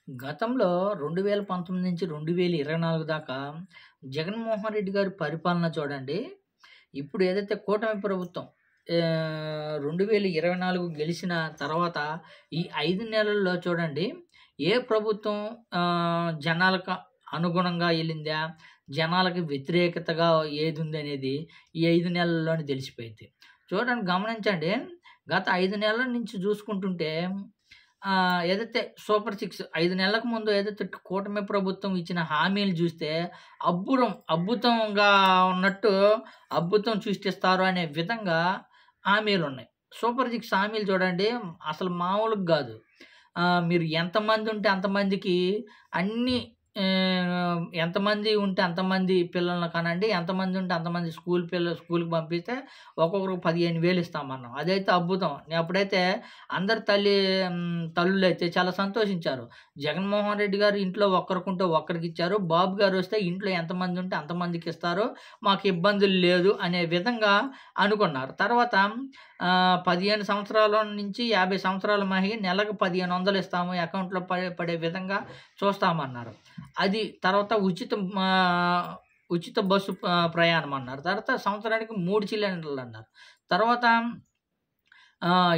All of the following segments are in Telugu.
గతంలో 2019 నుంచి 2024 దాకా జగన్మోహన్ రెడ్డి గారి పరిపాలన చూడండి. ఇప్పుడు ఏదైతే కూటమి ప్రభుత్వం 2024 గెలిచిన తర్వాత ఈ 5 నెలల్లో చూడండి ఏ ప్రభుత్వం జనాలకు అనుగుణంగా ఎళ్ళిందా? జనాలకి వ్యతిరేకతగా ఏదుందనేది ఈ 5 నెలల్లోనే తెలిసిపోయిద్ది. చూడండి గమనించండి. గత 5 నెలల నుంచి చూసుకుంటుంటే ఏదైతే సూపర్ సిక్స్ 5 నెలలకు ముందు ఏదైతే కూటమి ప్రభుత్వం ఇచ్చిన హామీలు చూస్తే అద్భుతంగా ఉన్నట్టు అద్భుతం సృష్టిస్తారు అనే విధంగా హామీలున్నాయి. సూపర్ సిక్స్ హామీలు చూడండి అసలు మామూలుగా గాదు. మీరు ఎంతమంది ఉంటే అంతమందికి అన్నీ ఎంతమంది ఉంటే అంతమంది పిల్లల్ని కనండి. ఎంతమంది ఉంటే అంతమంది స్కూలుకి పంపిస్తే ఒక్కొక్కరికి 15,000 ఇస్తామన్నాం. అదైతే అద్భుతం. అప్పుడైతే అందరు తల్లులైతే చాలా సంతోషించారు. జగన్మోహన్ రెడ్డి గారు ఇంట్లో ఒక్కరికుంటే ఒక్కరికిచ్చారు. బాబు గారు వస్తే ఇంట్లో ఎంతమంది ఉంటే అంతమందికి ఇస్తారు. మాకు ఇబ్బందులు లేదు అనే విధంగా అనుకున్నారు. తర్వాత 15 సంవత్సరాల నుంచి 50 సంవత్సరాల మహి నెలకు 1500 ఇస్తాము. అకౌంట్‌లో పడే విధంగా చూస్తామన్నారు. అది తర్వాత ఉచిత బస్సు ప్రయాణం అన్నారు. తర్వాత సంవత్సరానికి 3 సిలిండర్‌లన్నారు. తర్వాత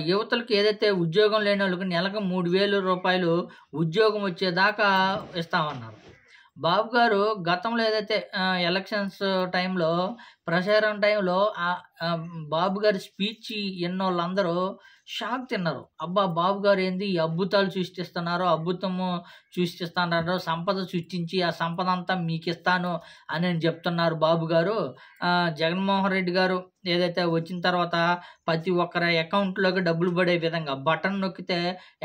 యువతలకు ఏదైతే ఉద్యోగం లేనోళ్ళకి నెలకు రూ. 3,000 ఉద్యోగం వచ్చేదాకా ఇస్తామన్నారు. బాబు గారు గతంలో ఏదైతే ఎలక్షన్స్ టైంలో ప్రచారం టైంలో బాబు గారి స్పీచ్ ఇన్నోళ్ళందరూ షాక్ తిన్నారు. అబ్బా! బాబు గారు ఏంది ఈ అద్భుతాలు సృష్టిస్తున్నారు. సంపద సృష్టించి ఆ సంపద అంతా మీకిస్తాను అని చెప్తున్నారు బాబు గారు. జగన్మోహన్ రెడ్డి గారు ఏదైతే వచ్చిన తర్వాత ప్రతి ఒక్కరి అకౌంట్‌లోకి డబ్బులు పడే విధంగా బటన్ నొక్కితే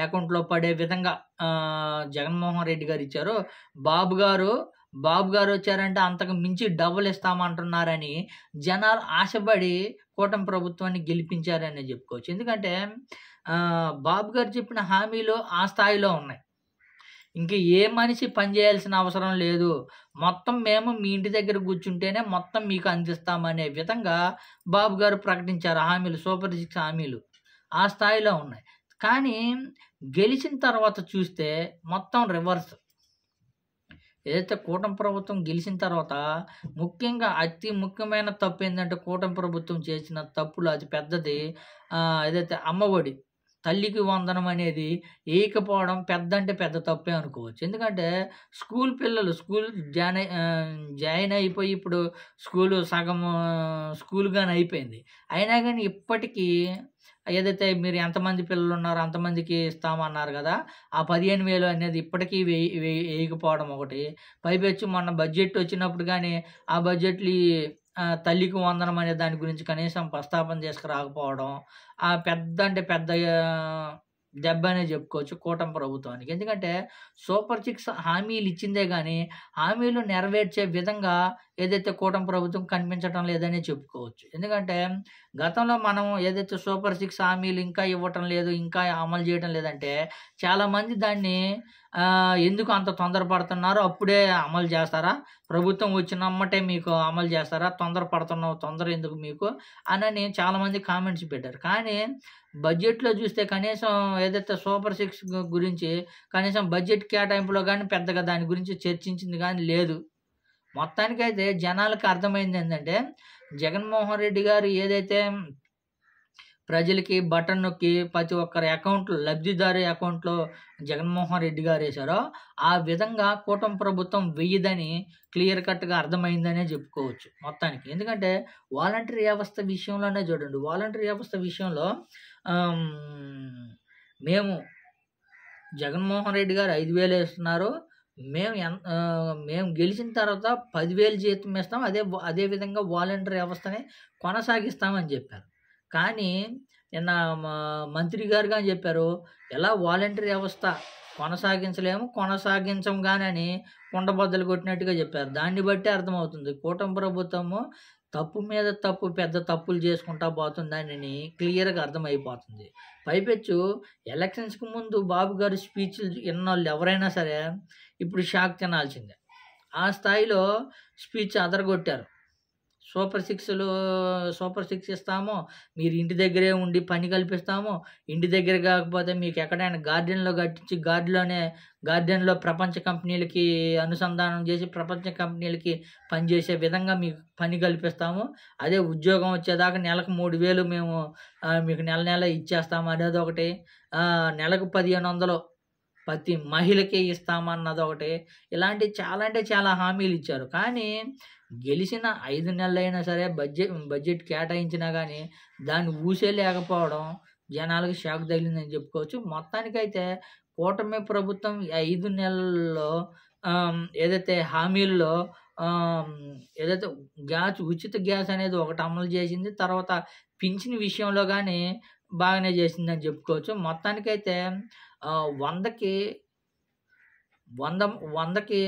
అకౌంట్‌లో పడే విధంగా జగన్మోహన్ రెడ్డి గారు ఇచ్చారు. బాబు గారు వచ్చారంటే అంతకు మించి డబుల్ ఇస్తామంటున్నారని జనాలు ఆశపడి కూటమి ప్రభుత్వాన్ని గెలిపించారనే చెప్పుకోవచ్చు. ఎందుకంటే బాబు గారు చెప్పిన హామీలు ఆ స్థాయిలో ఉన్నాయి. ఇంక ఏ మనిషి పని చేయాల్సిన అవసరం లేదు. మొత్తం మేము మీ ఇంటి దగ్గర కూర్చుంటేనే మొత్తం మీకు అందిస్తామనే విధంగా బాబు గారు ప్రకటించారు హామీలు. సూపర్ సిక్స్ హామీలు ఆ స్థాయిలో ఉన్నాయి. కానీ గెలిచిన తర్వాత చూస్తే మొత్తం రివర్స్. ఏదైతే కూటమి ప్రభుత్వం గెలిచిన తర్వాత ముఖ్యంగా అతి ముఖ్యమైన తప్పు ఏందంటే కూటమి ప్రభుత్వం చేసిన తప్పులు అతి పెద్దది ఏదైతే అమ్మఒడి, తల్లికి వందనం అనేది ఏయకపోవడం పెద్ద తప్పే అనుకోవచ్చు. ఎందుకంటే పిల్లలు జాయిన్ అయిపోయి ఇప్పుడు సగం స్కూల్ గాని అయిపోయింది. అయినా గాని ఇప్పటికీ ఏదైతే మీరు ఎంతమంది పిల్లలున్నారో అంతమందికి ఇస్తామన్నారు గదా! ఆ 15,000 అనేది ఇప్పటికీ వేయకపోవడం ఒకటి. పైపెచ్చు మొన్న బడ్జెట్ వచ్చినప్పుడు గానీ, ఆ బడ్జెట్‌లి తల్లికి వందనం అనే దాని గురించి కనీసం ప్రస్తావన తీసుకురాకపోవడం, పెద్ద దెబ్బనే చెప్పుకోవచ్చు కూటమి ప్రభుత్వానికి. ఎందుకంటే సూపర్ సిక్స్ హామీలు ఇచ్చిందే గానీ, హామీలు నెరవేర్చే విధంగా ఏదైతే కూటమి ప్రభుత్వం కనిపించటం లేదనే చెప్పుకోవచ్చు. ఎందుకంటే గతంలో మనం ఏదైతే సూపర్ సిక్స్ హామీలు ఇంకా ఇవ్వటం లేదు, ఇంకా అమలు చేయడం లేదంటే చాలామంది దాన్ని ఎందుకు అంత తొందరపడుతున్నారో అప్పుడే అమలు చేస్తారా? ప్రభుత్వం వచ్చినమ్మటే మీకు అమలు చేస్తారా? తొందర ఎందుకు మీకు అనని చాలామంది కామెంట్స్ పెట్టారు. కానీ బడ్జెట్‌లో చూస్తే కనీసం ఏదైతే సూపర్ సిక్స్ గురించి కనీసం బడ్జెట్ కేటాయింపులో గానీ పెద్దగా దాని గురించి చర్చించింది గానీ లేదు. మొత్తానికైతే జనాలకు అర్థమైందేంటంటే జగన్మోహన్ రెడ్డి గారు ఏదైతే ప్రజలకి బటన్ నొక్కి ప్రతి ఒక్కరి లబ్ధిదారు అకౌంట్‌లో జగన్మోహన్ రెడ్డి గారేశారో, ఆ విధంగా కూటమి ప్రభుత్వం వెయ్యదని క్లియర్ కట్‌గా అర్థమైందనే చెప్పుకోవచ్చు మొత్తానికి. ఎందుకంటే వాలంటరీ వ్యవస్థ విషయంలోనే చూడండి. వాలంటరీ వ్యవస్థ విషయంలో మేము జగన్మోహన్ రెడ్డి గారు 5,000 ఇస్తున్నారు. మేము గెలిచిన తర్వాత 10,000 జీతం ఇస్తాం. అదే విధంగా వాలంటరీ వ్యవస్థని కొనసాగిస్తామని చెప్పారు. కానీ నిన్న మంత్రి గారు గాని చెప్పారు. ఎలా వాలంటరీ వ్యవస్థ కొనసాగించం గానని కుండబద్దలు కొట్టినట్టుగా చెప్పారు. దాన్ని బట్టి అర్థమవుతుంది. కూటమి ప్రభుత్వము తప్పు మీద తప్పు పెద్ద తప్పులు చేసుకుంటా పోతుందనని క్లియర్‌గా అర్థమైపోతుంది. పైపెచ్చు ఎలక్షన్స్‌కి ముందు బాబు గారి స్పీచ్‌లు ఇన్నోళ్ళు ఎవరైనా సరే ఇప్పుడు షాక్ తినాల్సిందే. ఆ స్థాయిలో స్పీచ్ అదరగొట్టారు. సూపర్ 6 ఇస్తాము. మీరు ఇంటి దగ్గరే ఉండి పని కల్పిస్తాము. ఇంటి దగ్గర కాకపోతే మీకు ఎక్కడైనా గార్డెన్‌లో కట్టించి గార్డెన్‌లో ప్రపంచ కంపెనీలకి అనుసంధానం చేసి, ప్రపంచ కంపెనీలకి పనిచేసే విధంగా మీకు పని కల్పిస్తాము. అదే ఉద్యోగం వచ్చేదాకా నెలకు 3,000 మేము మీకు నెల నెల ఇచ్చేస్తాము అనేదొకటి. నెలకు 1,500 ప్రతి మహిళకి ఇస్తామన్నదొకటి. ఇలాంటి చాలా అంటే చాలా హామీలిచ్చారు. కానీ గెలిచిన 5 నెలలైనా సరే బడ్జెట్ కేటాయించినా గానీ దాన్ని ఊసే లేకపోవడం జనాలకి షాక్ తగిలిందని చెప్పుకోవచ్చు. మొత్తానికైతే కూటమి ప్రభుత్వం ఈ 5 నెలల్లో ఏదైతే హామీల్లో ఆహ్, ఏదైతే ఉచిత గ్యాస్ అనేది ఒకటి అమలు చేసింది. తర్వాత పింఛన్ విషయంలో గానీ బాగానే చేసిందని చెప్పుకోవచ్చు. మొత్తానికైతే 100కి 100కి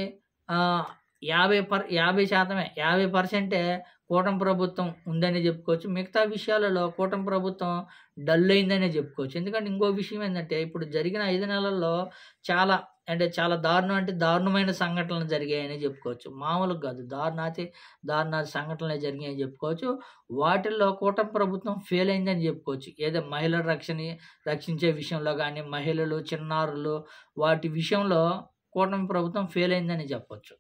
ఆహ్, 50% 50% కూటమి ప్రభుత్వం ఉందనే చెప్పుకోవచ్చు. మిగతా విషయాలలో కూటమి ప్రభుత్వం డల్ అయిందనే చెప్పుకోవచ్చు. ఎందుకంటే ఇంకో విషయం ఏందంటే ఇప్పుడు జరిగిన 5 నెలల్లో చాలా అంటే చాలా దారుణమైన సంఘటనలు జరిగాయనే చెప్పుకోవచ్చు. మామూలుగా కాదు. దారుణాతి సంఘటనలే జరిగాయని చెప్పుకోవచ్చు. వాటిల్లో కూటమి ప్రభుత్వం ఫెయిల్ అయిందని చెప్పుకోవచ్చు. ఏదో మహిళల రక్షించే విషయంలో గానీ, మహిళలు, చిన్నారులు వాటి విషయంలో కూటమి ప్రభుత్వం ఫెయిల్ అయిందని చెప్పొచ్చు.